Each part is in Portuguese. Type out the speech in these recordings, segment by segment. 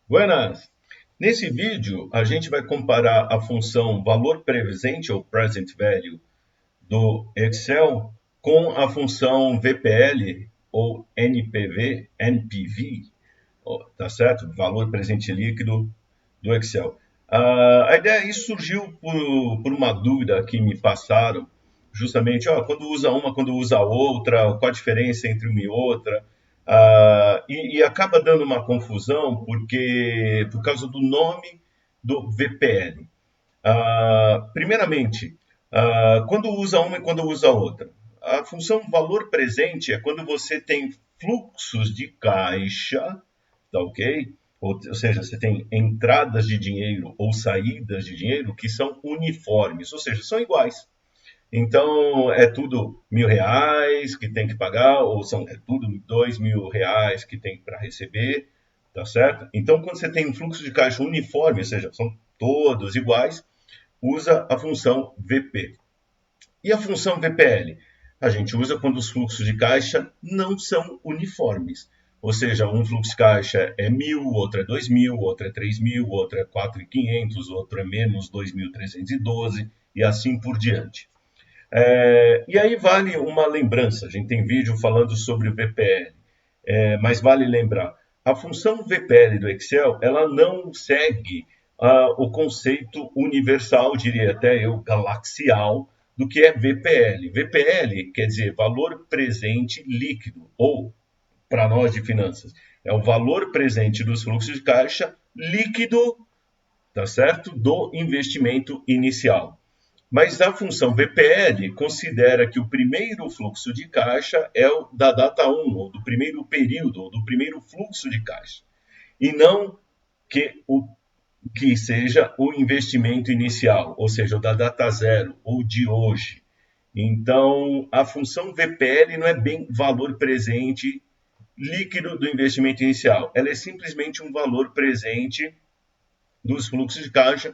Buenas! Nesse vídeo, a gente vai comparar a função valor presente ou present value do Excel com a função VPL ou NPV, tá certo? Valor presente líquido do Excel. A ideia, isso surgiu por uma dúvida que me passaram, justamente, quando usa uma, quando usa outra, qual a diferença entre uma e outra. E acaba dando uma confusão por causa do nome do VPL. Primeiramente, quando usa uma e quando usa outra. A função valor presente é quando você tem fluxos de caixa, tá ok? Ou seja, você tem entradas de dinheiro ou saídas de dinheiro que são uniformes, ou seja, são iguais. Então, é tudo R$ 1.000 que tem que pagar, ou é tudo R$ 2.000 que tem para receber, tá certo? Então, quando você tem um fluxo de caixa uniforme, ou seja, são todos iguais, usa a função VP. E a função VPL? A gente usa quando os fluxos de caixa não são uniformes. Ou seja, um fluxo de caixa é 1.000, outro é 2.000, outro é 3.000, outro é 4.500, outro é menos 2.312 e assim por diante. E aí vale uma lembrança, a gente tem vídeo falando sobre o VPL, mas vale lembrar, a função VPL do Excel, ela não segue o conceito universal, diria até eu, galaxial, do que é VPL. VPL quer dizer valor presente líquido, ou, para nós de finanças, é o valor presente dos fluxos de caixa líquido, tá certo? Do investimento inicial. Mas a função VPL considera que o primeiro fluxo de caixa é o da data 1, ou do primeiro período, ou do primeiro fluxo de caixa, e não que seja o investimento inicial, ou seja, o da data 0, ou de hoje. Então, a função VPL não é bem valor presente líquido do investimento inicial, ela é simplesmente um valor presente dos fluxos de caixa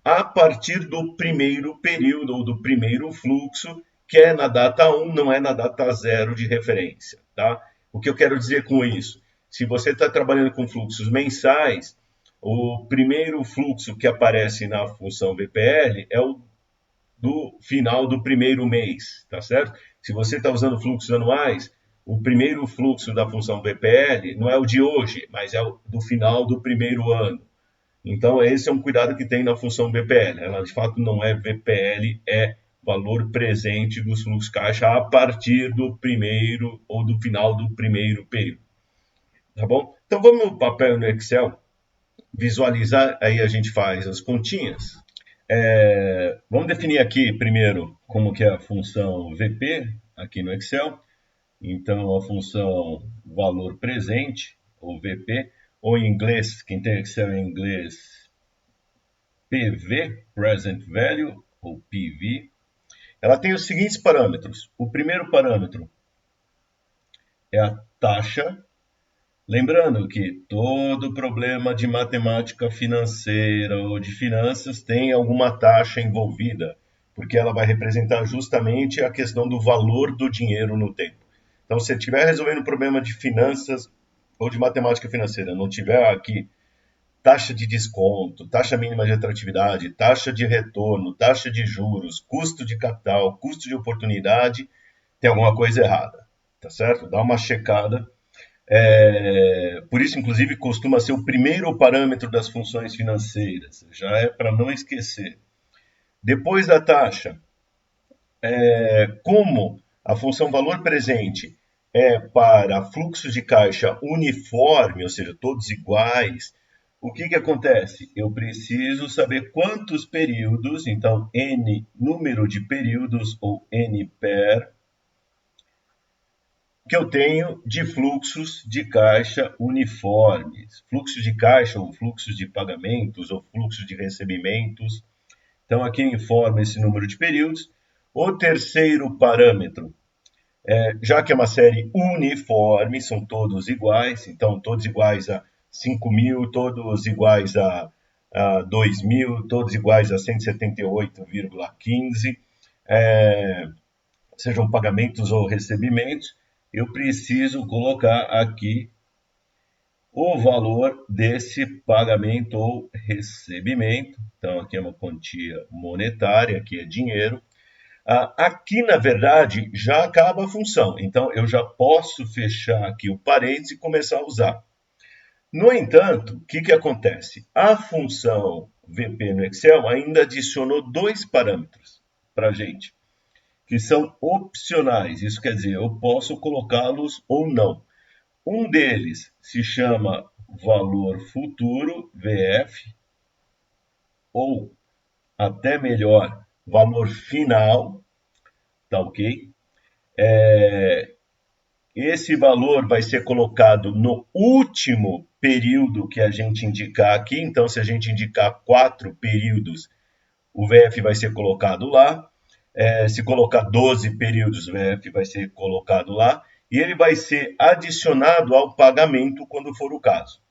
a partir do primeiro período ou do primeiro fluxo, que é na data 1, não é na data 0 de referência. Tá? O que eu quero dizer com isso? Se você está trabalhando com fluxos mensais, o primeiro fluxo que aparece na função VPL é o do final do primeiro mês, tá certo? Se você está usando fluxos anuais, o primeiro fluxo da função VPL não é o de hoje, mas é o do final do primeiro ano. Então, esse é um cuidado que tem na função VPL. Ela, de fato, não é VPL, é valor presente dos fluxos caixa a partir do primeiro ou do final do primeiro período. Tá bom? Então, vamos no papel no Excel, visualizar, aí a gente faz as continhas. Vamos definir aqui, primeiro, como que é a função VP, aqui no Excel. Então, a função valor presente, ou VP, ou em inglês, quem tem Excel em inglês, PV, Present Value, ou PV, ela tem os seguintes parâmetros. O primeiro parâmetro é a taxa. Lembrando que todo problema de matemática financeira ou de finanças tem alguma taxa envolvida, porque ela vai representar justamente a questão do valor do dinheiro no tempo. Então, se você estiver resolvendo um problema de finanças ou de matemática financeira, não tiver aqui taxa de desconto, taxa mínima de atratividade, taxa de retorno, taxa de juros, custo de capital, custo de oportunidade, tem alguma coisa errada, tá certo? Dá uma checada. Por isso, inclusive, costuma ser o primeiro parâmetro das funções financeiras, já é para não esquecer. Depois da taxa, como a função valor presente é para fluxo de caixa uniforme, ou seja, todos iguais, o que acontece? Eu preciso saber quantos períodos, então N número de períodos, ou N per, que eu tenho de fluxos de caixa uniformes. Fluxo de caixa, ou fluxos de pagamentos, ou fluxos de recebimentos. Então, aqui eu informo esse número de períodos. O terceiro parâmetro, já que é uma série uniforme, são todos iguais, então todos iguais a 5.000, todos iguais a a 2.000, todos iguais a 178,15, sejam pagamentos ou recebimentos, eu preciso colocar aqui o valor desse pagamento ou recebimento. Então, aqui é uma quantia monetária, aqui é dinheiro. Aqui, na verdade, já acaba a função. Então, eu já posso fechar aqui o parênteses e começar a usar. No entanto, o que acontece? A função VP no Excel ainda adicionou dois parâmetros para a gente, que são opcionais. Isso quer dizer, eu posso colocá-los ou não. Um deles se chama valor futuro, VF, ou até melhor, valor final, tá ok? Esse valor vai ser colocado no último período que a gente indicar aqui. Então, se a gente indicar 4 períodos, o VF vai ser colocado lá. Se colocar 12 períodos, o VF vai ser colocado lá. E ele vai ser adicionado ao pagamento quando for o caso.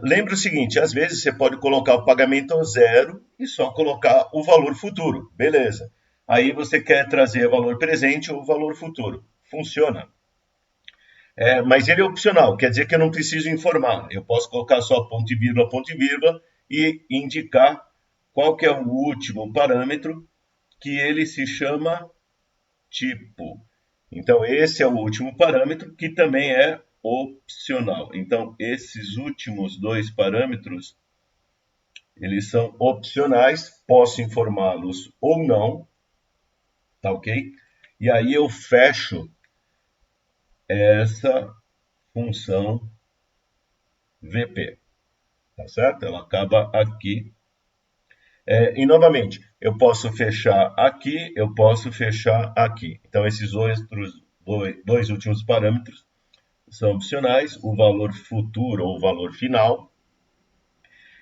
Lembra o seguinte, às vezes você pode colocar o pagamento ao zero e só colocar o valor futuro. Beleza. Aí você quer trazer valor presente ou valor futuro. Funciona. Mas ele é opcional, quer dizer que eu não preciso informar. Eu posso colocar só ponto e vírgula e indicar qual que é o último parâmetro, que ele se chama tipo. Então, esse é o último parâmetro, que também é opcional. Então, esses últimos dois parâmetros, eles são opcionais, posso informá-los ou não, tá ok? E aí eu fecho essa função VP, tá certo? Ela acaba aqui. E novamente, eu posso fechar aqui, eu posso fechar aqui. Então, esses dois últimos parâmetros são opcionais, o valor futuro ou o valor final.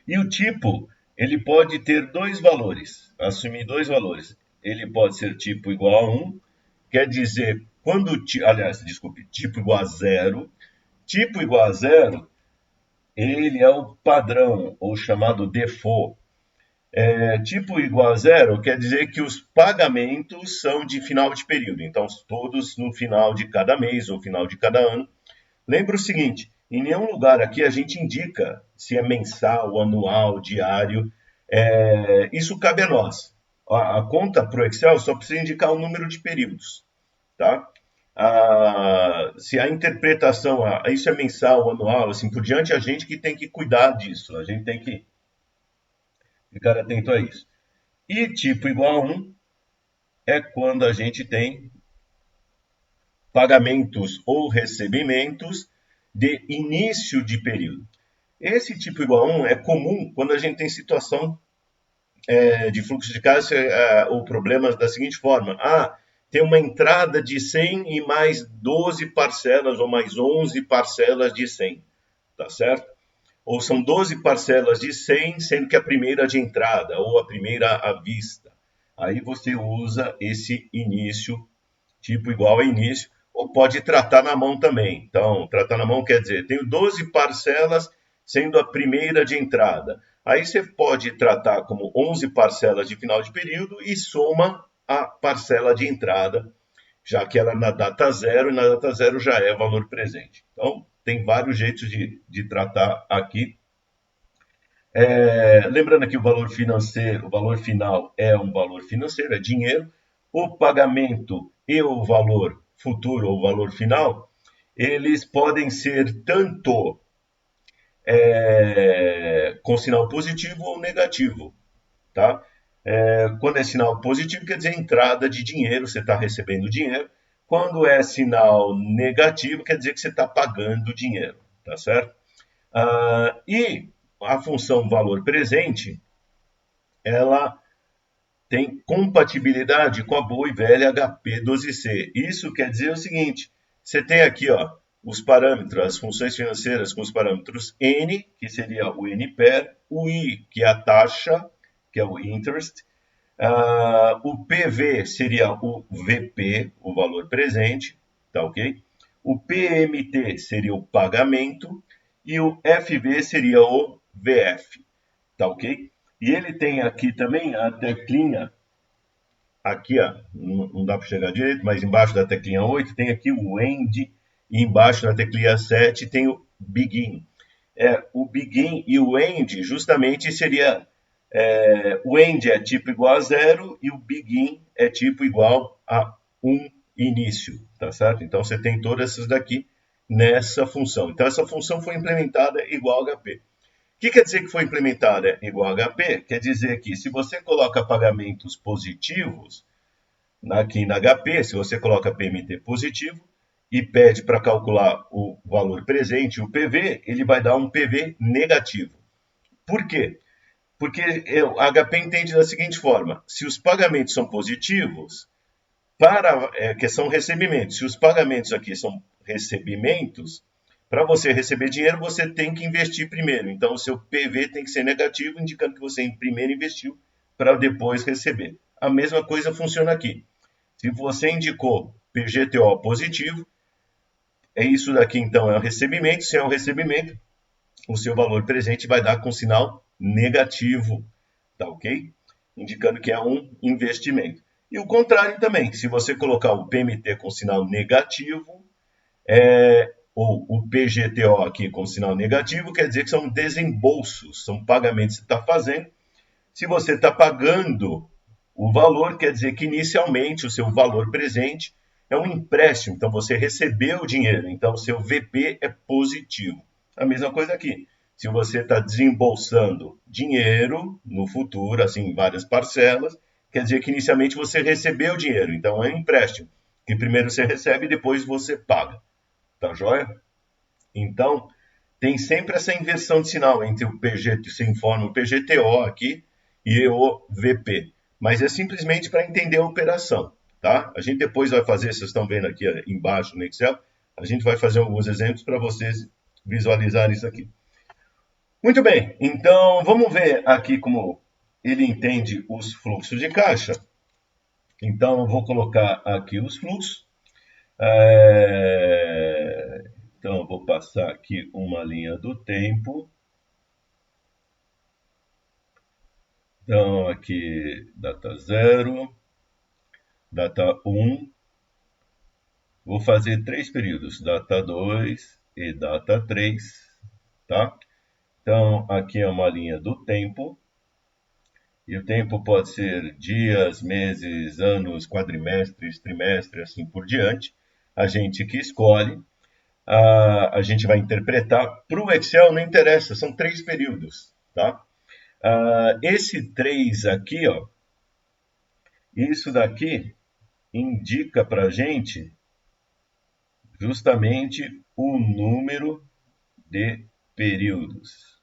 E o tipo, ele pode ter dois valores, assumir dois valores. Ele pode ser tipo igual a 1, quer dizer, tipo igual a 0. Tipo igual a 0, ele é o padrão, ou chamado default. Tipo igual a 0 quer dizer que os pagamentos são de final de período, então todos no final de cada mês ou final de cada ano. Lembra o seguinte, em nenhum lugar aqui a gente indica se é mensal, anual, diário. Isso cabe a nós. A conta para o Excel só precisa indicar o número de períodos. Tá? Se a interpretação, isso é mensal, anual, assim por diante, a gente que tem que cuidar disso. A gente tem que ficar atento a isso. E tipo igual a 1 é quando a gente tem pagamentos ou recebimentos de início de período. Esse tipo igual a 1 é comum quando a gente tem situação de fluxo de caixa ou problemas da seguinte forma. Tem uma entrada de 100 e mais 12 parcelas ou mais 11 parcelas de 100, tá certo? Ou são 12 parcelas de 100, sendo que a primeira de entrada ou a primeira à vista. Aí você usa esse início, tipo igual a início, ou pode tratar na mão também. Então, tratar na mão quer dizer, tenho 12 parcelas sendo a primeira de entrada. Aí você pode tratar como 11 parcelas de final de período e soma a parcela de entrada, já que ela na data zero, e na data zero já é valor presente. Então, tem vários jeitos de tratar aqui. Lembrando que o valor financeiro, o valor final é um valor financeiro, é dinheiro. O pagamento e o valor futuro ou valor final, eles podem ser tanto com sinal positivo ou negativo, tá? Quando é sinal positivo, quer dizer entrada de dinheiro, você está recebendo dinheiro. Quando é sinal negativo, quer dizer que você está pagando dinheiro, tá certo? E a função valor presente, ela tem compatibilidade com a boa e velha HP12C. Isso quer dizer o seguinte, você tem aqui os parâmetros, as funções financeiras com os parâmetros N, que seria o NPER, o I, que é a taxa, que é o interest, o PV seria o VP, o valor presente, tá ok? O PMT seria o pagamento e o FV seria o VF. tá ok? E ele tem aqui também a teclinha, aqui, ó, não dá para chegar direito, mas embaixo da teclinha 8 tem aqui o End, e embaixo da teclinha 7 tem o Begin. O Begin e o End justamente seria, o End é tipo igual a 0 e o Begin é tipo igual a 1 início, tá certo? Então você tem todas essas daqui nessa função. Então essa função foi implementada igual a HP. O que quer dizer que foi implementada igual a HP? Quer dizer que se você coloca pagamentos positivos, aqui na HP, se você coloca PMT positivo e pede para calcular o valor presente, o PV, ele vai dar um PV negativo. Por quê? Porque a HP entende da seguinte forma: se os pagamentos são positivos, que são recebimentos, se os pagamentos aqui são recebimentos, para você receber dinheiro, você tem que investir primeiro. Então, o seu PV tem que ser negativo, indicando que você primeiro investiu para depois receber. A mesma coisa funciona aqui. Se você indicou PGTO positivo, é isso daqui então é o recebimento. Se é o recebimento, o seu valor presente vai dar com sinal negativo, tá ok? Indicando que é um investimento. E o contrário também, se você colocar o PMT com sinal negativo, ou o PGTO aqui com sinal negativo, quer dizer que são desembolsos, são pagamentos que você está fazendo. Se você está pagando o valor, quer dizer que inicialmente o seu valor presente é um empréstimo, então você recebeu o dinheiro, então o seu VP é positivo. A mesma coisa aqui. Se você está desembolsando dinheiro no futuro, assim, em várias parcelas, quer dizer que inicialmente você recebeu o dinheiro, então é um empréstimo, que primeiro você recebe e depois você paga. Tá joia? Então, tem sempre essa inversão de sinal entre o PG, você informa o PGTO aqui e o VP. Mas é simplesmente para entender a operação, tá? A gente depois vai fazer, vocês estão vendo aqui embaixo no Excel, a gente vai fazer alguns exemplos para vocês visualizarem isso aqui. Muito bem, então vamos ver aqui como ele entende os fluxos de caixa. Então, eu vou colocar aqui os fluxos. Então, eu vou passar aqui uma linha do tempo. Então, aqui, data 0, data 1. Vou fazer 3 períodos, data 2 e data 3, tá? Então, aqui é uma linha do tempo. E o tempo pode ser dias, meses, anos, quadrimestres, trimestres, assim por diante. A gente que escolhe. A gente vai interpretar. Para o Excel não interessa, são 3 períodos, tá? Esse 3 aqui, ó, isso daqui indica para a gente justamente o número de períodos.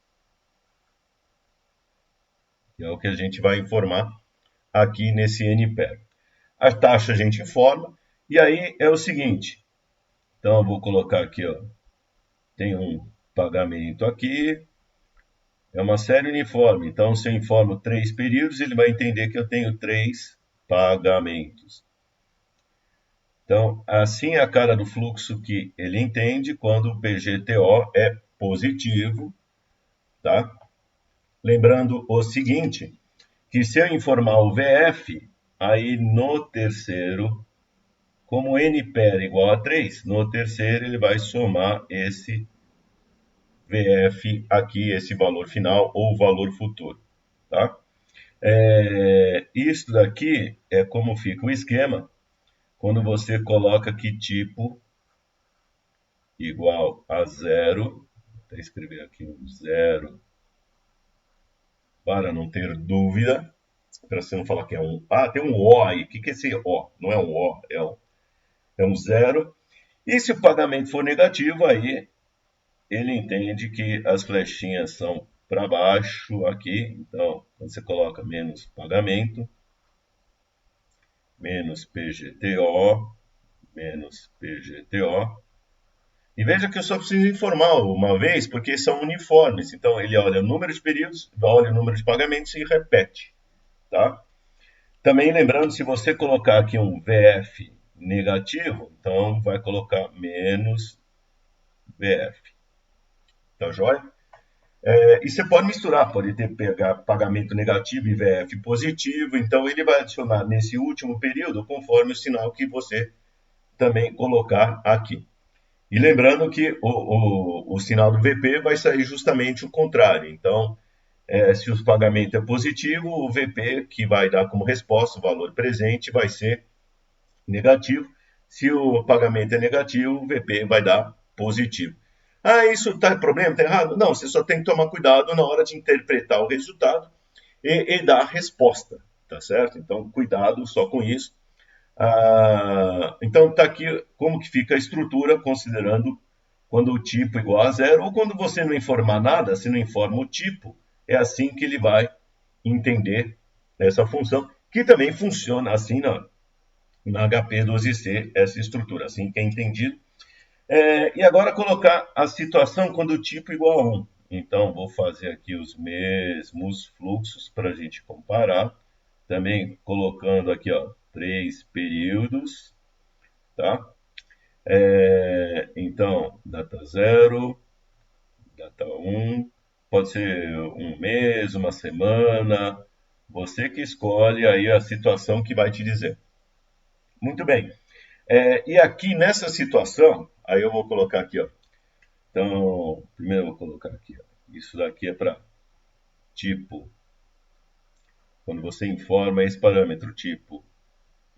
Que é o que a gente vai informar aqui nesse NPER. A taxa a gente informa, e aí é o seguinte. Então, eu vou colocar aqui, ó, tem um pagamento aqui, é uma série uniforme. Então, se eu informo 3 períodos, ele vai entender que eu tenho 3 pagamentos. Então, assim é a cara do fluxo que ele entende quando o PGTO é positivo, tá? Lembrando o seguinte, que se eu informar o VF, aí no terceiro, como NPER igual a 3, no terceiro ele vai somar esse VF aqui, esse valor final ou valor futuro, tá? Isso daqui é como fica o esquema quando você coloca que tipo igual a 0, vou até escrever aqui um 0 para não ter dúvida, para você não falar que é um... tem um O aí, o que é esse O? Não é um O, é um 0. E se o pagamento for negativo, aí ele entende que as flechinhas são para baixo aqui, então você coloca menos pagamento, menos PGTO, menos PGTO. E veja que eu só preciso informar uma vez, porque são uniformes. Então, ele olha o número de períodos, olha o número de pagamentos e repete. Tá? Também lembrando, se você colocar aqui um VF negativo, então vai colocar menos VF. Tá joia? E você pode misturar, pode ter pagamento negativo e VF positivo, então ele vai adicionar nesse último período conforme o sinal que você também colocar aqui. E lembrando que o sinal do VP vai sair justamente o contrário. Então, se o pagamento é positivo, o VP que vai dar como resposta o valor presente vai ser negativo. Se o pagamento é negativo, o VP vai dar positivo. Ah, isso está problema, está errado? Não, você só tem que tomar cuidado na hora de interpretar o resultado e dar a resposta, tá certo? Então, cuidado só com isso. Então, está aqui como que fica a estrutura, considerando quando o tipo é igual a zero, ou quando você não informar nada, se não informa o tipo, é assim que ele vai entender essa função, que também funciona assim na HP12C, essa estrutura, assim que é entendido. E agora colocar a situação quando o tipo é igual a 1. Então, vou fazer aqui os mesmos fluxos para a gente comparar. Também colocando aqui, ó, 3 períodos, tá? Então, data 0, data 1, pode ser um mês, uma semana, você que escolhe aí a situação que vai te dizer. Muito bem. E aqui nessa situação, aí eu vou colocar aqui, ó. Então, primeiro eu vou colocar aqui, ó. Isso daqui é para tipo, quando você informa esse parâmetro tipo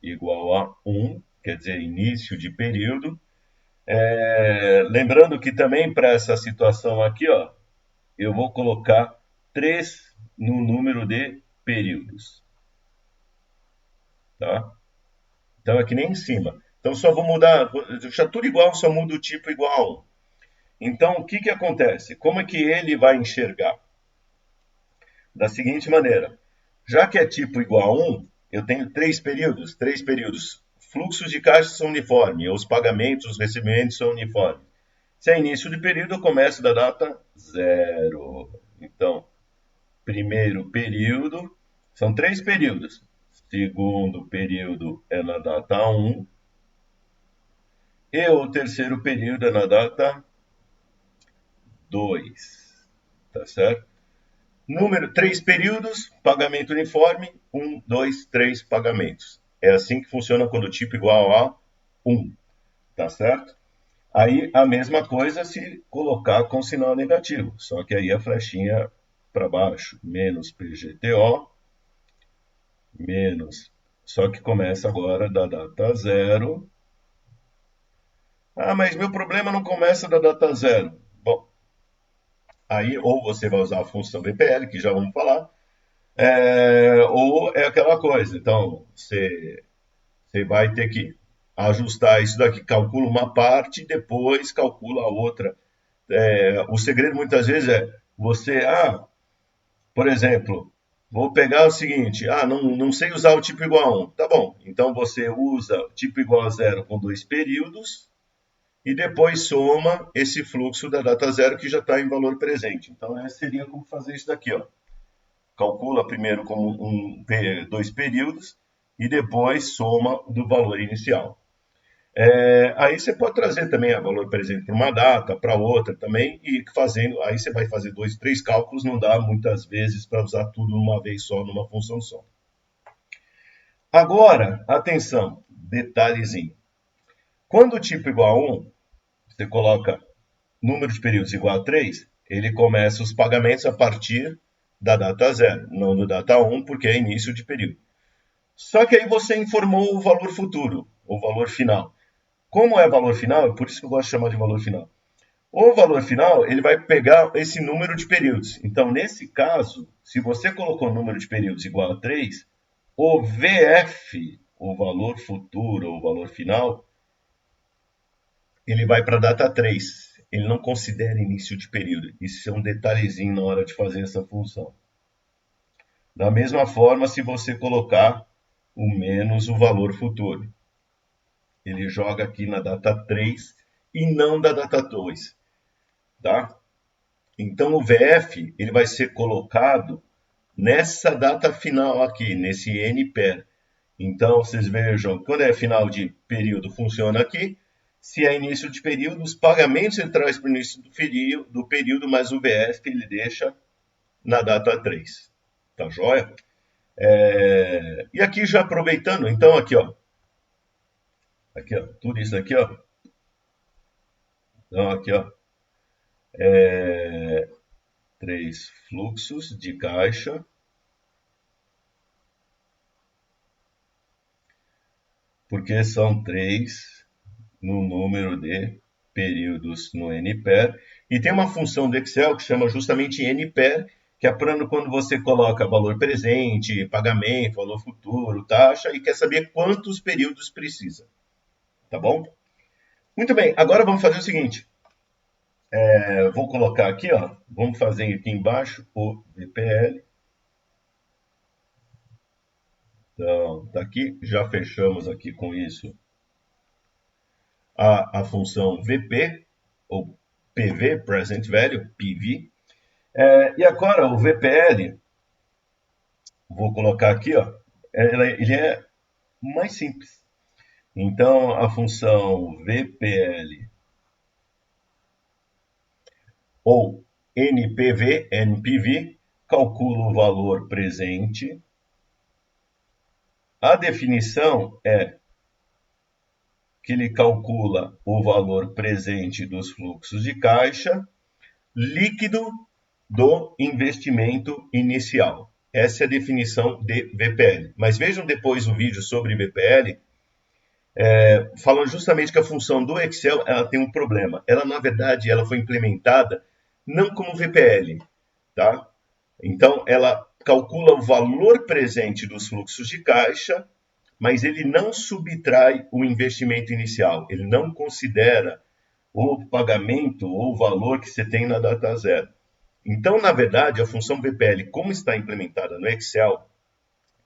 igual a 1, quer dizer, início de período. Lembrando que também para essa situação aqui, ó, eu vou colocar 3 no número de períodos. Tá? Então, aqui nem em cima. Então, só vou mudar, vou deixar tudo igual, só mudo o tipo igual a 1. Então, o que acontece? Como é que ele vai enxergar? Da seguinte maneira, já que é tipo igual a 1, eu tenho 3 períodos. 3 períodos. Fluxos de caixa são uniformes, os pagamentos, os recebimentos são uniformes. Se é início de período, eu começo da data 0. Então, primeiro período, são 3 períodos. Segundo período é na data 1. E o terceiro período é na data 2. Tá certo? Número 3 períodos, pagamento uniforme, 1, 2, 3 pagamentos. É assim que funciona quando o tipo igual a 1. Tá certo? Aí a mesma coisa se colocar com sinal negativo, só que aí a flechinha para baixo, menos PGTO, menos, só que começa agora da data 0. Ah, mas meu problema não começa da data 0. Bom, aí ou você vai usar a função VPL, que já vamos falar, ou é aquela coisa, então você vai ter que ajustar isso daqui, calcula uma parte e depois calcula a outra. O segredo muitas vezes é você, por exemplo, vou pegar o seguinte, não sei usar o tipo igual a 1. Tá bom, então você usa tipo igual a 0 com 2 períodos e depois soma esse fluxo da data 0 que já está em valor presente. Então, seria como fazer isso daqui, ó. Calcula primeiro como 2 períodos e depois soma do valor inicial. Aí você pode trazer também a valor presente para uma data, para outra também, e fazendo, aí você vai fazer 2, 3 cálculos, não dá muitas vezes para usar tudo uma vez só, numa função só. Agora, atenção, detalhezinho. Quando o tipo igual a 1, você coloca número de períodos igual a 3, ele começa os pagamentos a partir da data 0, não do data 1, porque é início de período. Só que aí você informou o valor futuro, o valor final. Como é valor final, é por isso que eu gosto de chamar de valor final. O valor final, ele vai pegar esse número de períodos. Então, nesse caso, se você colocou o número de períodos igual a 3, o VF, o valor futuro, o valor final, ele vai para a data 3. Ele não considera início de período. Isso é um detalhezinho na hora de fazer essa função. Da mesma forma, se você colocar o menos o valor futuro. Ele joga aqui na data 3 e não da data 2. Tá? Então, o VF ele vai ser colocado nessa data final aqui, nesse NPER. Então, vocês vejam, quando é final de período, funciona aqui. Se é início de período, os pagamentos ele traz para o início do período, mas o VSP ele deixa na data 3. Tá joia? E aqui já aproveitando, então aqui ó, tudo isso aqui ó, então aqui ó, 3 fluxos de caixa, porque são 3 no número de períodos no NPER, e tem uma função do Excel que chama justamente NPER, que é quando você coloca valor presente, pagamento, valor futuro, taxa, e quer saber quantos períodos precisa. Tá bom? Muito bem, agora vamos fazer o seguinte. Vou colocar aqui, ó, vamos fazer aqui embaixo o VPL. Então, tá aqui, já fechamos aqui com isso a função VP, ou PV, Present Value, PV. E agora o VPL, vou colocar aqui, ó, ele é mais simples. Então, a função VPL ou NPV calcula o valor presente. A definição é que ele calcula o valor presente dos fluxos de caixa líquido do investimento inicial. Essa é a definição de VPL. Mas vejam depois o vídeo sobre VPL, falando justamente que a função do Excel ela tem um problema. Ela, na verdade, ela foi implementada não como VPL, tá? Então, ela calcula o valor presente dos fluxos de caixa, mas ele não subtrai o investimento inicial. Ele não considera o pagamento ou o valor que você tem na data zero. Então, na verdade, a função VPL, como está implementada no Excel,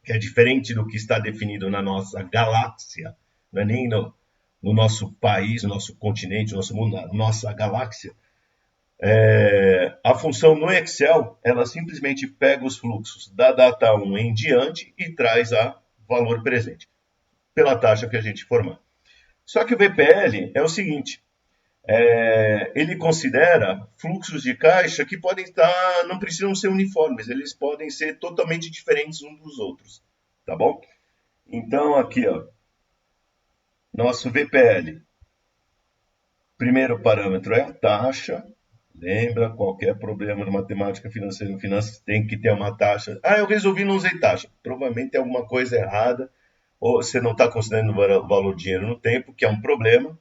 que é diferente do que está definido na nossa galáxia, não é nem no nosso país, no nosso continente, no nosso mundo, na nossa galáxia, a função no Excel, ela simplesmente pega os fluxos da data 1 em diante e traz a valor presente, pela taxa que a gente formar. Só que o VPL é o seguinte, ele considera fluxos de caixa que podem estar, não precisam ser uniformes, eles podem ser totalmente diferentes uns dos outros, tá bom? Então aqui, ó, nosso VPL, primeiro parâmetro é a taxa. Lembra, qualquer problema de matemática financeira, finanças tem que ter uma taxa. Eu resolvi não usei taxa. Provavelmente tem alguma coisa errada, ou você não está considerando o valor do dinheiro no tempo, que é um problema.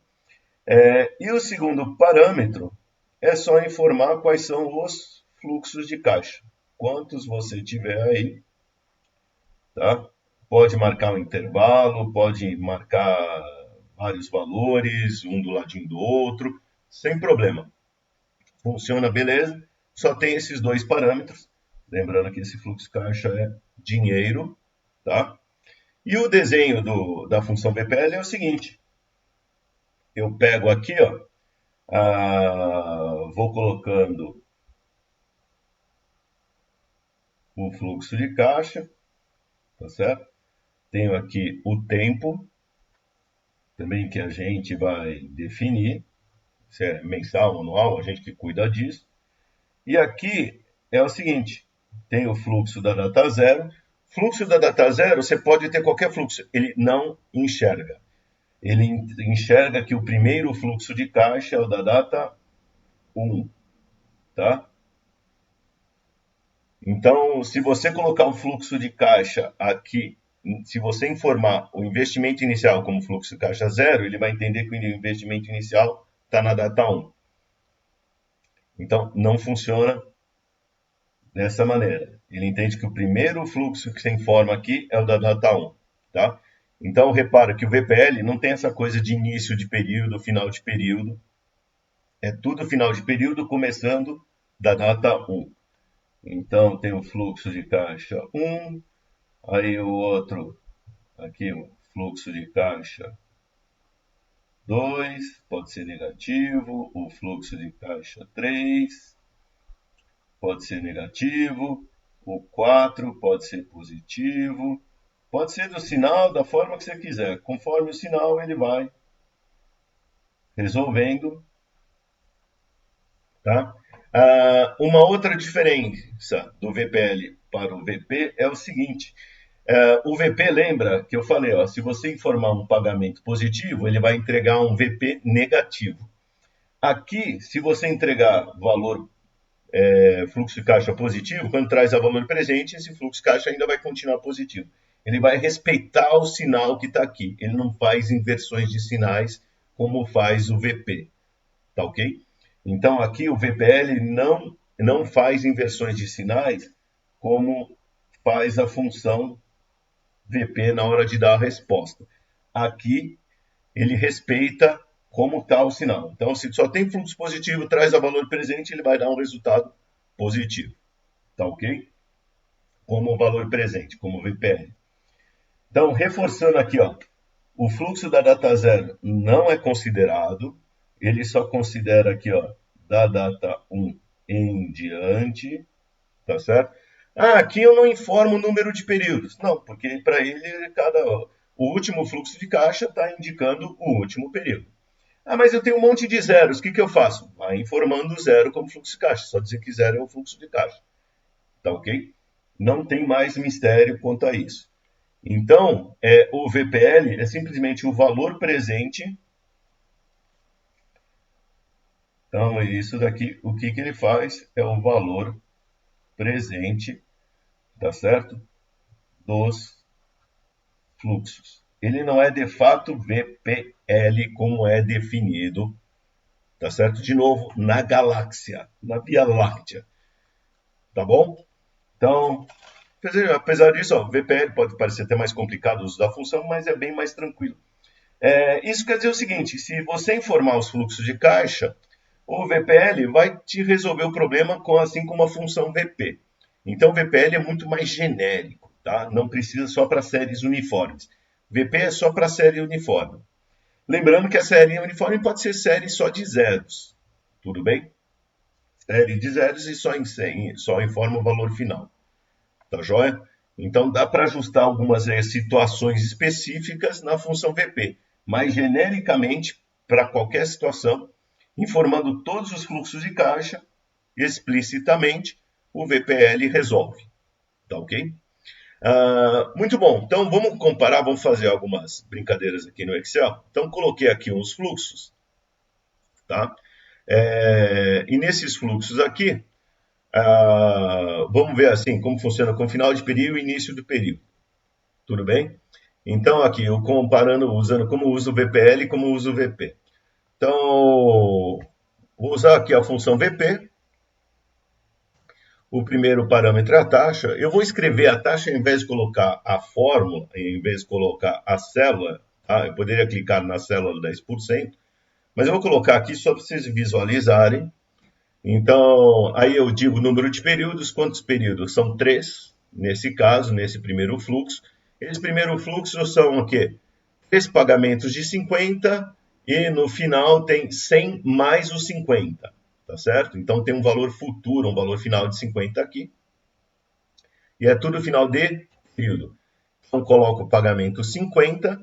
E o segundo parâmetro é só informar quais são os fluxos de caixa. Quantos você tiver aí, tá? Pode marcar um intervalo, pode marcar vários valores, um do ladinho do outro, sem problema. Funciona beleza, só tem esses dois parâmetros. Lembrando que esse fluxo caixa é dinheiro, tá? E o desenho da função VPL é o seguinte. Eu pego aqui, ó, vou colocando o fluxo de caixa, tá certo? Tenho aqui o tempo, também que a gente vai definir, se é mensal, anual, a gente que cuida disso. E aqui é o seguinte, tem o fluxo da data zero. Fluxo da data zero, você pode ter qualquer fluxo, ele não enxerga. Ele enxerga que o primeiro fluxo de caixa é o da data 1, tá? Então, se você colocar o fluxo de caixa aqui, se você informar o investimento inicial como fluxo de caixa zero, ele vai entender que o investimento inicial está na data 1. Então, não funciona dessa maneira. Ele entende que o primeiro fluxo que você informa aqui é o da data 1, tá? Então, repara que o VPL não tem essa coisa de início de período, final de período. É tudo final de período, começando da data 1. Então, tem o fluxo de caixa 1, aí o outro, aqui o fluxo de caixa 2, pode ser negativo, o fluxo de caixa 3, pode ser negativo, o 4 pode ser positivo, pode ser do sinal da forma que você quiser. Conforme o sinal, ele vai resolvendo, tá? Uma outra diferença do VPL para o VP é o seguinte: o VP, lembra que eu falei, ó, se você informar um pagamento positivo, ele vai entregar um VP negativo. Aqui, se você entregar valor fluxo de caixa positivo, quando traz a valor presente, esse fluxo de caixa ainda vai continuar positivo. Ele vai respeitar o sinal que está aqui. Ele não faz inversões de sinais como faz o VP, tá ok? Então aqui o VPL não faz inversões de sinais como faz a função VP na hora de dar a resposta. Aqui ele respeita como está o sinal. Então, se só tem fluxo positivo, traz a valor presente, ele vai dar um resultado positivo. Tá ok? Como valor presente, como VPL. Então, reforçando aqui, ó, o fluxo da data zero não é considerado, ele só considera aqui, ó, da data 1 em diante, tá certo? Aqui eu não informo o número de períodos. Não, porque para ele, o último fluxo de caixa está indicando o último período. Mas eu tenho um monte de zeros, o que eu faço? Informando zero como fluxo de caixa, só dizer que zero é o fluxo de caixa. Tá ok? Não tem mais mistério quanto a isso. Então, o VPL é simplesmente o valor presente. Então, isso daqui, o que ele faz é o valor presente, tá certo? Dos fluxos. Ele não é de fato VPL como é definido, tá certo? De novo, na galáxia, na Via Láctea, tá bom? Então, apesar disso, ó, o VPL pode parecer até mais complicado o uso da função, mas é bem mais tranquilo. Isso quer dizer o seguinte: se você informar os fluxos de caixa, o VPL vai te resolver o problema assim como a função VP. Então, o VPL é muito mais genérico, tá? Não precisa só para séries uniformes. VP é só para série uniforme. Lembrando que a série uniforme pode ser série só de zeros, tudo bem? Série de zeros e só informa o valor final, tá joia? Então, dá para ajustar algumas situações específicas na função VP, mas genericamente, para qualquer situação, informando todos os fluxos de caixa, explicitamente, o VPL resolve. Tá ok? Muito bom. Então, vamos comparar, vamos fazer algumas brincadeiras aqui no Excel. Então, coloquei aqui os fluxos, tá? E nesses fluxos aqui, vamos ver assim como funciona com final de período e início do período. Tudo bem? Então, aqui, eu comparando, usando como uso o VPL e como uso o VP. Então, vou usar aqui a função VP. O primeiro parâmetro é a taxa. Eu vou escrever a taxa, ao invés de colocar a fórmula, em vez de colocar a célula. Eu poderia clicar na célula 10%, mas eu vou colocar aqui só para vocês visualizarem. Então, aí eu digo o número de períodos. Quantos períodos? São 3, nesse caso, nesse primeiro fluxo. Esse primeiro fluxo são o quê? 3 pagamentos de 50 e no final tem 100 mais os 50, tá certo? Então tem um valor futuro, um valor final de 50 aqui. E é tudo final de período. Então coloco o pagamento 50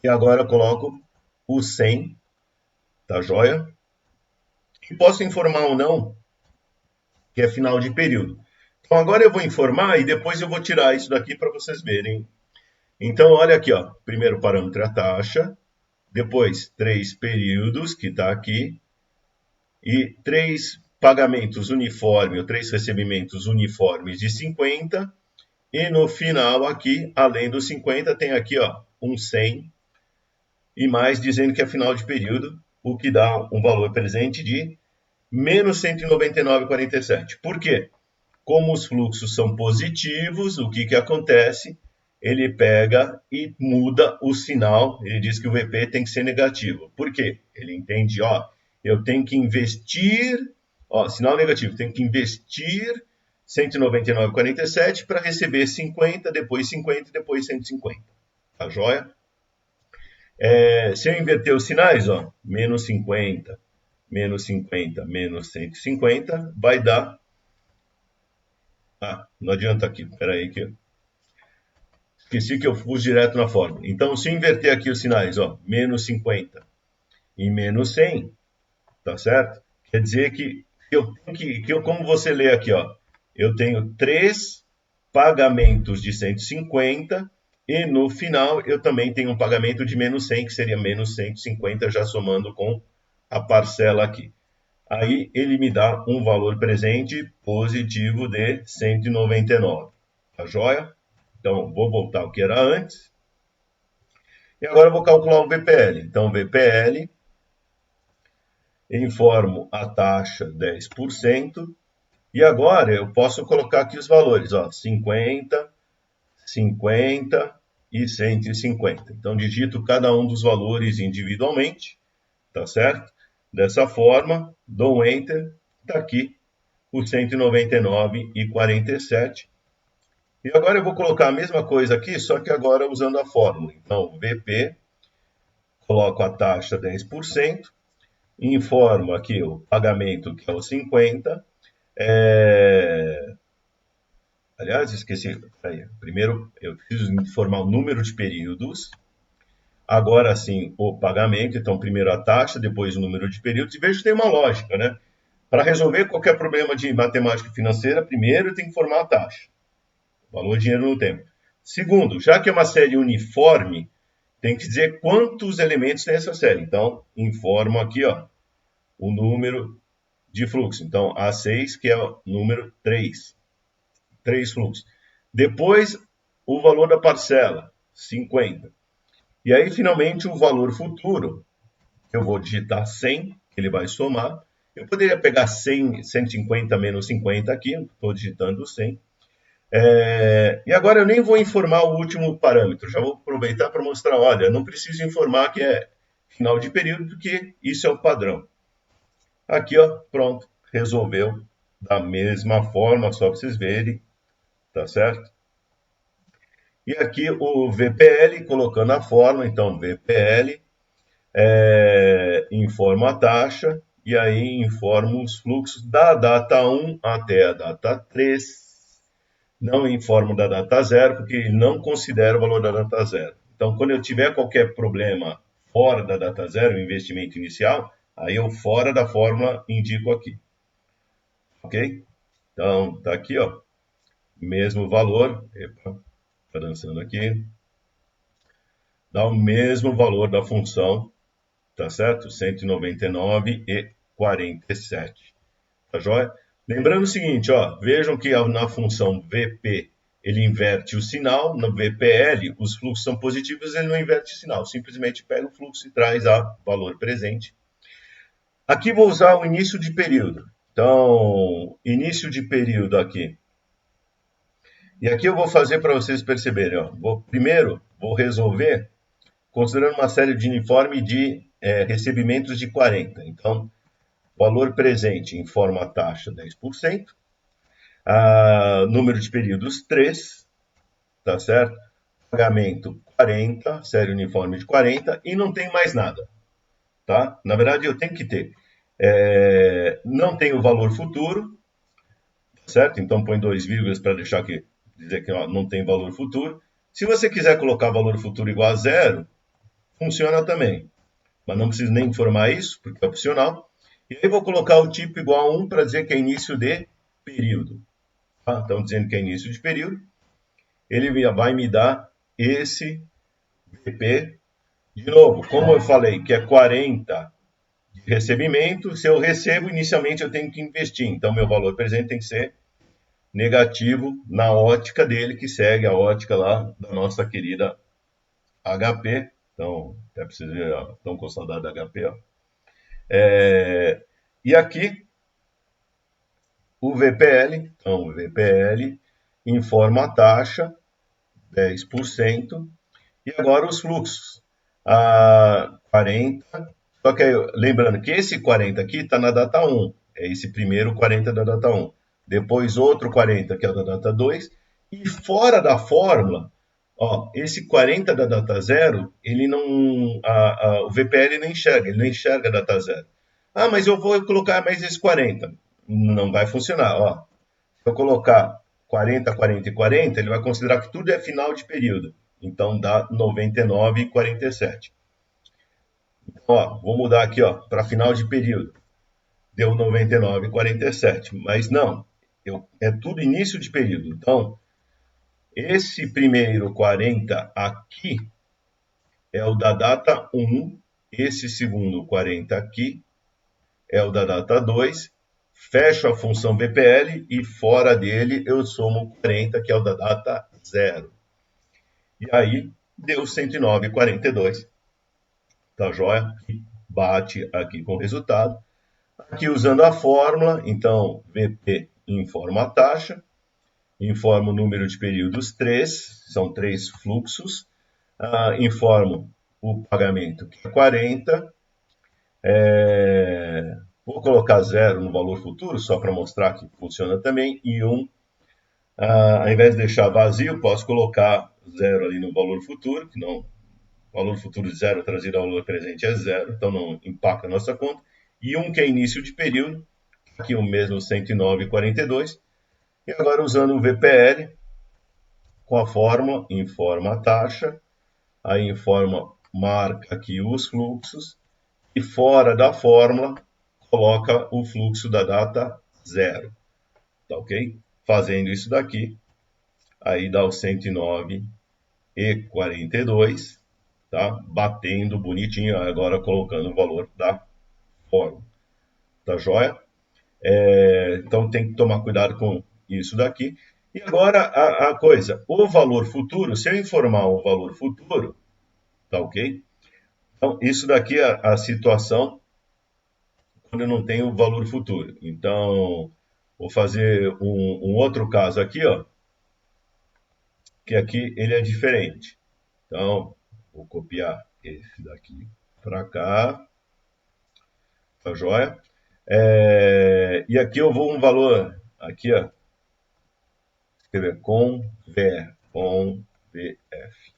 e agora eu coloco o 100, tá joia? E posso informar ou não que é final de período. Então agora eu vou informar e depois eu vou tirar isso daqui para vocês verem. Então olha aqui, ó, primeiro parâmetro é a taxa, depois 3 períodos, que está aqui, e 3 pagamentos uniformes, ou 3 recebimentos uniformes de 50, e no final aqui, além dos 50, tem aqui ó, um 100, e mais dizendo que é final de período, o que dá um valor presente de menos 199,47. Por quê? Como os fluxos são positivos, o que acontece? Ele pega e muda o sinal, ele diz que o VP tem que ser negativo. Por quê? Ele entende, ó, eu tenho que investir, ó, sinal negativo, tenho que investir 199,47 para receber 50, depois 50 e depois 150. Tá joia? Se eu inverter os sinais, ó, menos 50, menos 50, menos 150, vai dar... não adianta aqui, peraí que esqueci que eu pus direto na fórmula. Então, se eu inverter aqui os sinais, ó, menos 50 e menos 100, tá certo? Quer dizer como você lê aqui, ó, eu tenho 3 pagamentos de 150 e no final eu também tenho um pagamento de menos 100, que seria menos 150, já somando com a parcela aqui. Aí ele me dá um valor presente positivo de 199. Tá joia? Então, vou voltar ao que era antes. E agora eu vou calcular o VPL. Então, VPL, informo a taxa 10%. E agora eu posso colocar aqui os valores, ó, 50, 50 e 150. Então, digito cada um dos valores individualmente, tá certo? Dessa forma, dou um Enter, está aqui o 199,47. E agora eu vou colocar a mesma coisa aqui, só que agora usando a fórmula. Então, VP, coloco a taxa 10%, informo aqui o pagamento, que é o 50. Aliás, esqueci. Aí, primeiro, eu preciso informar o número de períodos. Agora sim, o pagamento. Então, primeiro a taxa, depois o número de períodos. E veja que tem uma lógica, né? Para resolver qualquer problema de matemática financeira, primeiro tem que informar a taxa. Valor dinheiro no tempo. Segundo, já que é uma série uniforme, tem que dizer quantos elementos tem essa série. Então, informo aqui, ó, o número de fluxo. Então, A6, que é o número 3. 3 fluxos. Depois, o valor da parcela, 50. E aí, finalmente, o valor futuro, eu vou digitar 100, que ele vai somar. Eu poderia pegar 100, 150 menos 50 aqui, estou digitando 100. E agora eu nem vou informar o último parâmetro, já vou aproveitar para mostrar, olha, não preciso informar que é final de período, porque isso é o padrão. Aqui, ó, pronto, resolveu da mesma forma, só para vocês verem, tá certo? E aqui o VPL, colocando a fórmula, então VPL, informa a taxa, e aí informa os fluxos da data 1 até a data 3. Não informo da data 0, porque ele não considera o valor da data 0. Então, quando eu tiver qualquer problema fora da data 0, o investimento inicial, aí eu fora da fórmula indico aqui. Ok? Então, tá aqui, ó, mesmo valor. Epa, tá dançando aqui. Dá o mesmo valor da função, tá certo? 199,47. Tá joia? Lembrando o seguinte, ó, vejam que na função VP ele inverte o sinal, no VPL os fluxos são positivos, ele não inverte o sinal, simplesmente pega o fluxo e traz a valor presente. Aqui vou usar o início de período. Então, início de período aqui. E aqui eu vou fazer para vocês perceberem, ó. Primeiro, vou resolver considerando uma série de uniforme de recebimentos de 40. Então, valor presente informa a taxa 10%, número de períodos 3, tá certo? Pagamento 40, série uniforme de 40 e não tem mais nada, tá? Na verdade, eu tenho que ter. Não tem o valor futuro, certo? Então põe 2 vírgulas para deixar aqui, dizer que ó, não tem valor futuro. Se você quiser colocar valor futuro igual a zero, funciona também. Mas não preciso nem informar isso, porque é opcional. E aí vou colocar o tipo igual a 1 para dizer que é início de período. Tá? Então, dizendo que é início de período, ele vai me dar esse VP. De novo, como eu falei que é 40 de recebimento, se eu recebo, inicialmente eu tenho que investir. Então, meu valor presente tem que ser negativo na ótica dele, que segue a ótica lá da nossa querida HP. Então, até preciso ver, estão com saudade da HP, ó. E aqui, o VPL, então o VPL informa a taxa, 10%, e agora os fluxos, 40, só que aí, lembrando que esse 40 aqui está na data 1, é esse primeiro 40 da data 1, depois outro 40 que é da data 2, e fora da fórmula, ó, esse 40 da data 0, ele não, o VPL não enxerga, ele não enxerga a data 0. Ah, mas eu vou colocar mais esse 40. Não vai funcionar. Ó, se eu colocar 40, 40 e 40, ele vai considerar que tudo é final de período. Então dá 99,47. Ó, vou mudar aqui para final de período. Deu 99,47. Mas não, é tudo início de período. Então, esse primeiro 40 aqui é o da data 1, esse segundo 40 aqui é o da data 2, fecho a função VPL e fora dele eu somo 40, que é o da data 0. E aí deu 109,42. Tá joia? Bate aqui com o resultado. Aqui usando a fórmula, então VP informa a taxa, informa o número de períodos 3, são 3 fluxos, informo o pagamento, que é 40, vou colocar 0 no valor futuro, só para mostrar que funciona também, e 1, ao invés de deixar vazio, posso colocar 0 ali no valor futuro, que não, o valor futuro de 0 trazido ao valor presente é 0, então não impacta a nossa conta, e 1 que é início de período, aqui o mesmo 109,42, e agora usando o VPL, com a fórmula, informa a taxa, aí informa, marca aqui os fluxos, e fora da fórmula, coloca o fluxo da data 0, tá ok? Fazendo isso daqui, aí dá o 109,42, tá? Batendo bonitinho, agora colocando o valor da fórmula, tá joia? Então tem que tomar cuidado com isso daqui. E agora a coisa, o valor futuro, se eu informar o valor futuro, tá ok? Então isso daqui é a situação quando eu não tenho valor futuro. Então vou fazer um outro caso aqui, ó, que aqui ele é diferente. Então vou copiar esse daqui para cá, tá joia? E aqui eu vou um valor, aqui ó, escrever com VF.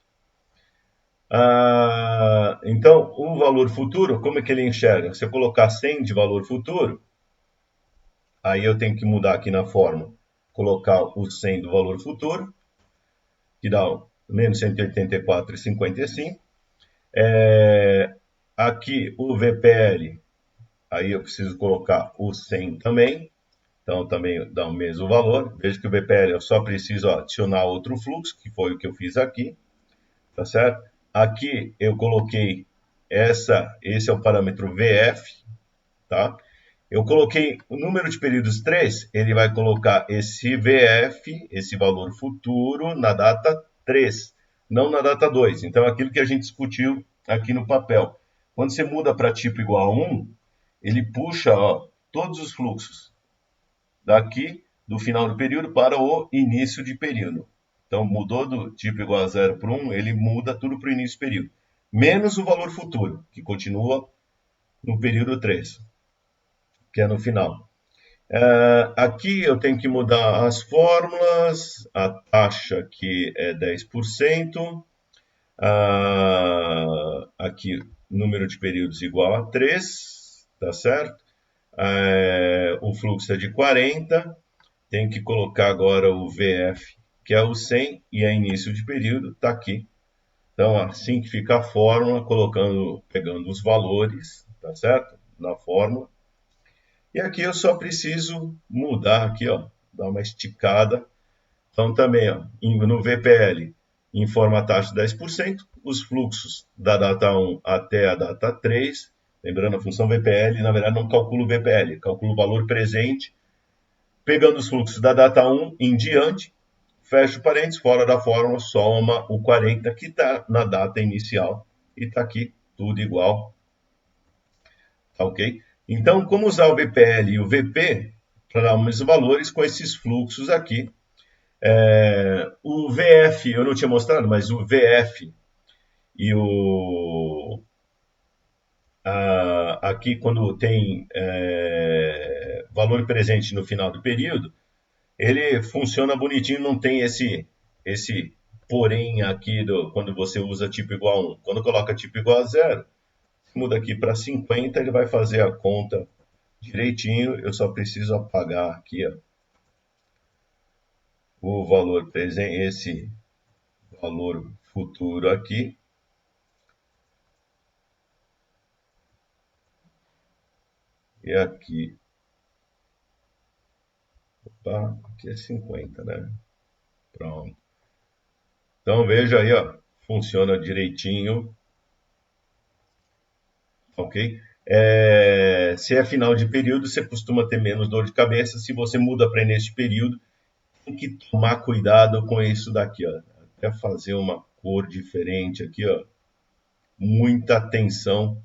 Então, o valor futuro, como é que ele enxerga? Se eu colocar 100 de valor futuro, aí eu tenho que mudar aqui na fórmula, colocar o 100 do valor futuro, que dá menos 184,55. Aqui o VPL, aí eu preciso colocar o 100 também, então também dá o mesmo valor. Veja que o VPL eu só preciso adicionar outro fluxo, que foi o que eu fiz aqui, tá certo? Aqui eu coloquei esse é o parâmetro VF, tá? Eu coloquei o número de períodos 3, ele vai colocar esse VF, esse valor futuro, na data 3, não na data 2. Então, aquilo que a gente discutiu aqui no papel. Quando você muda para tipo igual a 1, ele puxa todos os fluxos daqui do final do período para o início de período. Então, mudou do tipo igual a 0 para 1, ele muda tudo para o início do período. Menos o valor futuro, que continua no período 3, que é no final. Aqui eu tenho que mudar as fórmulas, a taxa que é 10%, aqui número de períodos igual a 3, tá certo? O fluxo é de 40, tem que colocar agora o VF, que é o 100, e é início de período, está aqui. Então, assim que fica a fórmula, pegando os valores, tá certo? Na fórmula. E aqui eu só preciso mudar aqui, ó, dar uma esticada. Então, também, ó, no VPL, informa a taxa de 10%, os fluxos da data 1 até a data 3. Lembrando, a função VPL, na verdade, não calcula o VPL, calcula o valor presente, pegando os fluxos da data 1 em diante, fecha o parênteses, fora da fórmula, soma o 40 que está na data inicial e está aqui tudo igual, tá ok? Então, como usar o VPL e o VP para dar os valores com esses fluxos aqui? O VF, eu não tinha mostrado, mas o VF e aqui quando tem valor presente no final do período, ele funciona bonitinho, não tem esse porém aqui quando você usa tipo igual a 1. Quando coloca tipo igual a 0, muda aqui para 50, ele vai fazer a conta direitinho. Eu só preciso apagar aqui ó, o valor presente, esse valor futuro aqui. E aqui, opa, aqui é 50, né? Pronto. Então veja aí, ó, funciona direitinho, ok? Se é final de período, você costuma ter menos dor de cabeça. Se você muda para neste período, tem que tomar cuidado com isso daqui, ó. Até fazer uma cor diferente aqui, ó. Muita atenção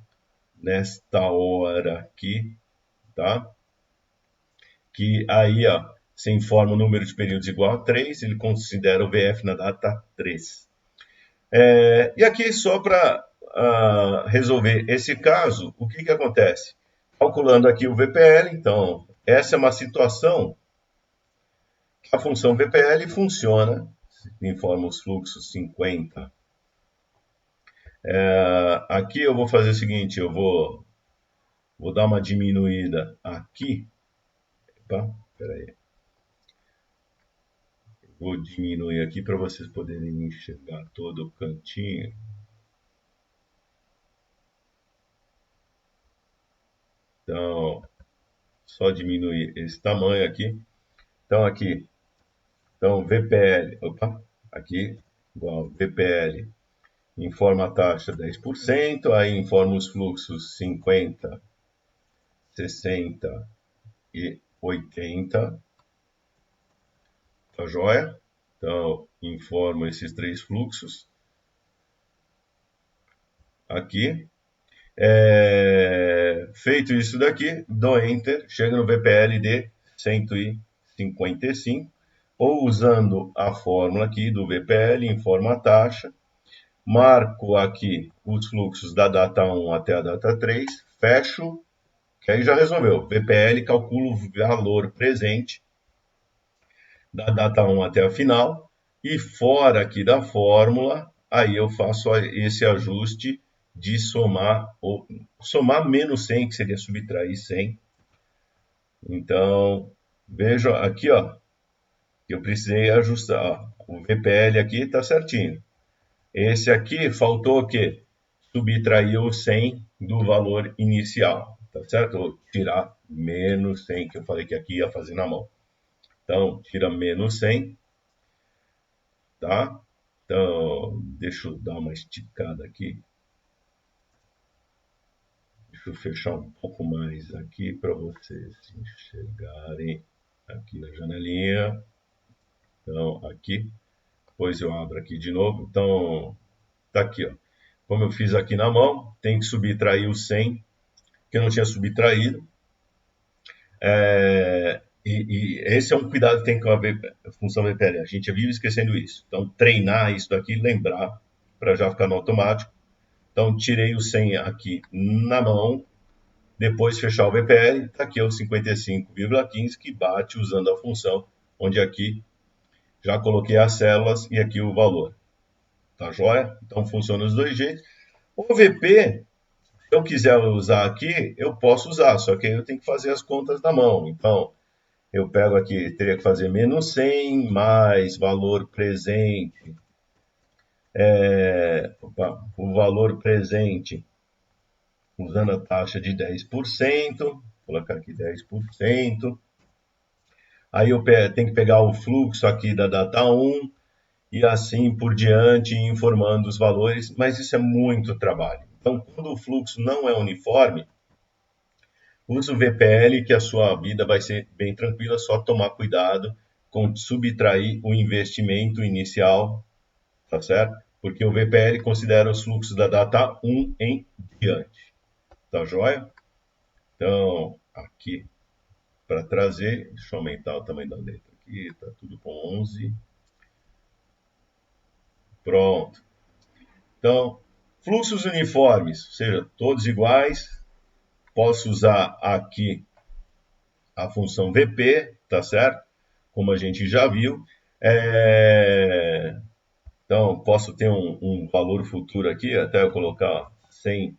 nesta hora aqui, tá? Que aí, ó, você informa o número de períodos igual a 3, ele considera o VF na data 3. E aqui, só para resolver esse caso, o que acontece? Calculando aqui o VPL, então, essa é uma situação que a função VPL funciona, informa os fluxos 50. Aqui eu vou fazer o seguinte, eu vou dar uma diminuída aqui. Opa, peraí. Vou diminuir aqui para vocês poderem enxergar todo o cantinho. Então, só diminuir esse tamanho aqui. Então, aqui, então VPL, opa, aqui, igual VPL, informa a taxa 10%, aí informa os fluxos 50, 60 e 80, tá joia? Então, informa esses três fluxos aqui. Feito isso daqui, dou Enter, chega no VPL de 155, ou usando a fórmula aqui do VPL, informa a taxa, marco aqui os fluxos da data 1 até a data 3, fecho, que aí já resolveu. VPL calcula o valor presente da data 1 até a final, e fora aqui da fórmula, aí eu faço esse ajuste de somar, ou somar menos 100, que seria subtrair 100. Então, veja aqui, ó, que eu precisei ajustar. Ó, o VPL aqui está certinho. Esse aqui faltou o quê? Subtrair o 100 do valor inicial, tá certo? Ou tirar menos 100, que eu falei que aqui ia fazer na mão. Então, tira menos 100, tá? Então, deixa eu dar uma esticada aqui. Deixa eu fechar um pouco mais aqui para vocês enxergarem aqui na janelinha. Então, aqui. Depois eu abro aqui de novo. Então, tá aqui, ó. Como eu fiz aqui na mão, tem que subtrair o 100, que eu não tinha subtraído. E esse é um cuidado que tem com a função VPL. A gente vive esquecendo isso. Então, treinar isso daqui, lembrar, para já ficar no automático. Então, tirei o 100 aqui na mão, depois fechar o VPL, está aqui o 55,15 que bate usando a função, onde aqui já coloquei as células e aqui o valor. Tá joia? Então, funciona os dois jeitos. O VP, se eu quiser usar aqui, eu posso usar, só que aí eu tenho que fazer as contas na mão. Então, eu pego aqui, teria que fazer menos 100 mais valor presente. O valor presente usando a taxa de 10%, vou colocar aqui 10%. Aí eu tenho que pegar o fluxo aqui da data 1 e assim por diante, informando os valores, mas isso é muito trabalho. Então, quando o fluxo não é uniforme, use o VPL que a sua vida vai ser bem tranquila, só tomar cuidado com subtrair o investimento inicial, tá certo? Porque o VPL considera os fluxos da data 1 em diante, tá joia? Então, aqui para trazer, deixa eu aumentar o tamanho da letra aqui, tá tudo com 11. Pronto. Então, fluxos uniformes, ou seja, todos iguais. Posso usar aqui a função VP, tá certo? Como a gente já viu. Então, posso ter um valor futuro aqui, até eu colocar 100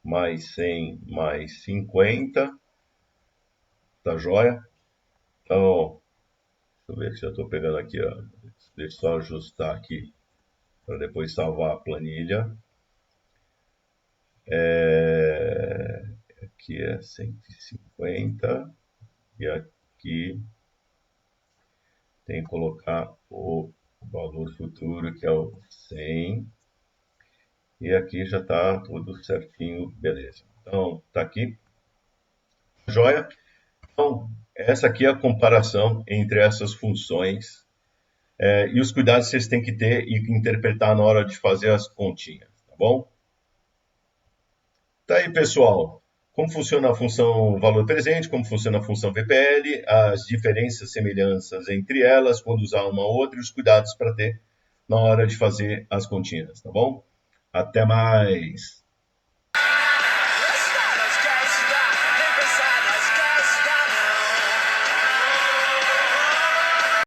mais 100 mais 50, tá joia? Então, deixa eu ver se eu estou pegando aqui, ó. Deixa eu só ajustar aqui para depois salvar a planilha. aqui é 150 e aqui tem que colocar o valor futuro, que é o 100. E aqui já está tudo certinho, beleza. Então, está aqui, joia. Então, essa aqui é a comparação entre essas funções e os cuidados que vocês têm que ter e interpretar na hora de fazer as continhas, tá bom? Tá aí, pessoal. Como funciona a função valor presente, como funciona a função VPL, as diferenças, semelhanças entre elas, quando usar uma ou outra, e os cuidados para ter na hora de fazer as continhas, tá bom? Até mais!